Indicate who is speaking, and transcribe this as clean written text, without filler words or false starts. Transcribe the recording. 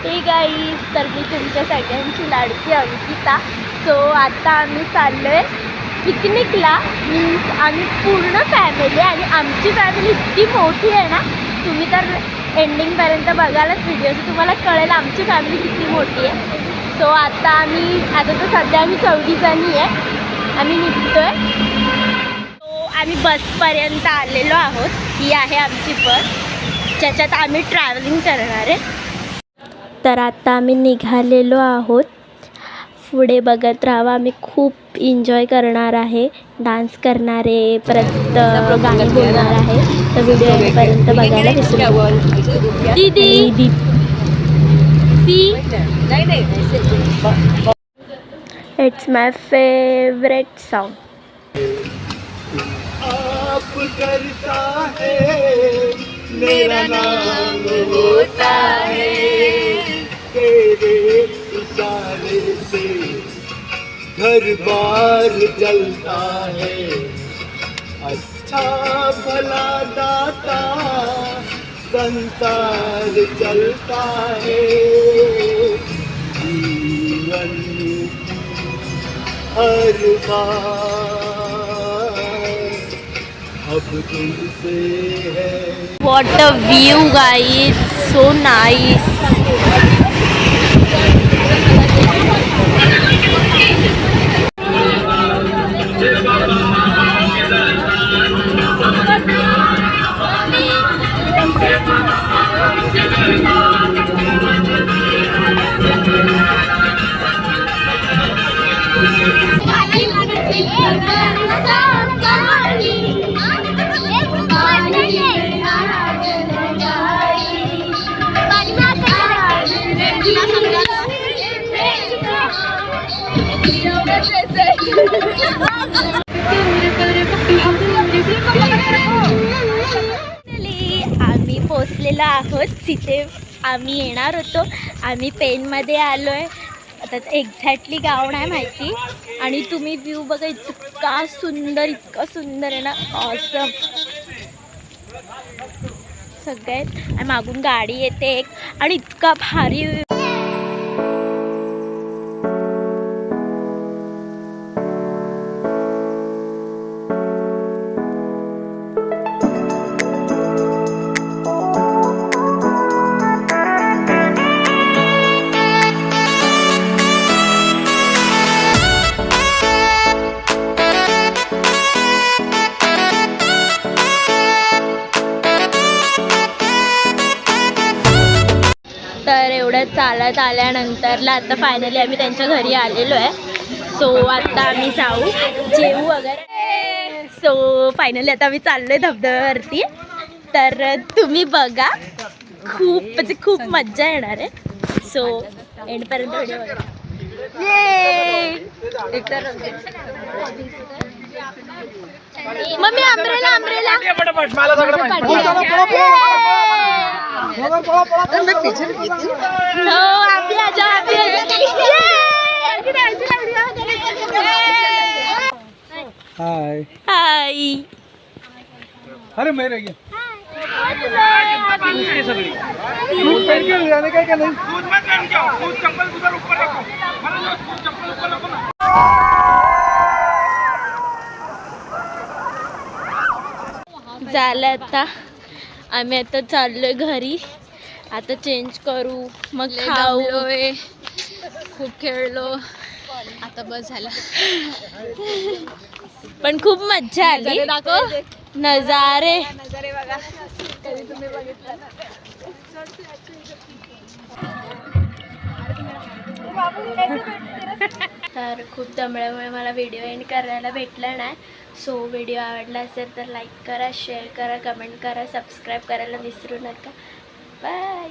Speaker 1: हे गाईज, तर मी तुमच्या सगळ्यांची लाडकी अंकिता. सो आता आम्ही चाललोय पिकनिकला. मीन्स आम्ही पूर्ण फॅमिली, आणि आमची फॅमिली इतकी मोठी आहे ना, तुम्ही तर एंडिंगपर्यंत बघालच व्हिडिओ, तर तुम्हाला कळेल आमची फॅमिली किती मोठी आहे. सो आता तर सध्या आम्ही 14 जणी आहे. आम्ही निघतोय. सो आम्ही बसपर्यंत आलेलो आहोत. ही आहे आमची बस, ज्याच्यात आम्ही ट्रॅव्हलिंग करणार आहे. तर आता आम्ही निघालेलो आहोत. पुढे बघत राहावा. आम्ही खूप एन्जॉय करणार आहे, डान्स करणार आहे, परत गाणी बोलणार आहे. तर व्हिडिओ एंडपर्यंत बघायला विसरू नका. दीदी इट्स माय फेवरेट सॉन्ग.
Speaker 2: आप करता है मेरा नाम होता है, तेरे इशारे से घर बार जलता है, अच्छा भला दाता संसार चलता है, जीवन हर बार अब तुमसे है.
Speaker 1: What a view guys, so nice. आम्ही पोचलेलो आहोत जिथे आम्ही येणार होतो. आम्ही पेनमध्ये आलो आहे. आता एक्झॅक्टली गाव नाही माहिती. आणि तुम्ही व्ह्यू बघा, इतका सुंदर आहे ना, ऑसम. सगळ्यात मागून गाडी येते एक, आणि इतका भारी. तर एवढं चालत आल्यानंतरला आता फायनली आम्ही त्यांच्या घरी आलेलो आहे. सो आता आम्ही जाऊ, जेवू वगैरे. सो फायनली आता आम्ही चाललो आहे धबधब्यावरती. तर तुम्ही बघा, खूप मज्जा येणार आहे. सो एंडपर्यंत व्हिडिओ बघा. मम्मी आंब्रेला
Speaker 2: हाय
Speaker 1: हाय.
Speaker 2: अरे मैं रह गया. दूध पहन के जाने का क्या नहीं. दूध मत पहन के आओ. दूध चप्पल उधर ऊपर रखो. दूध चप्पल ऊपर रखो ना.
Speaker 1: झालं आता. आम्ही आता चाललोय घरी. आता चेंज करू, मग खाऊ. खूप खेळलो, आता बस झाला. पण खूप मज्जा आली. नजारे बघा. तर खूप दमल्यामुळे मला व्हिडिओ एंड करायला भेटला नाही. सो व्हिडिओ आवडला असेल तर लाईक करा, शेअर करा, कमेंट करा, सबस्क्राईब करायला विसरू नका. बाय.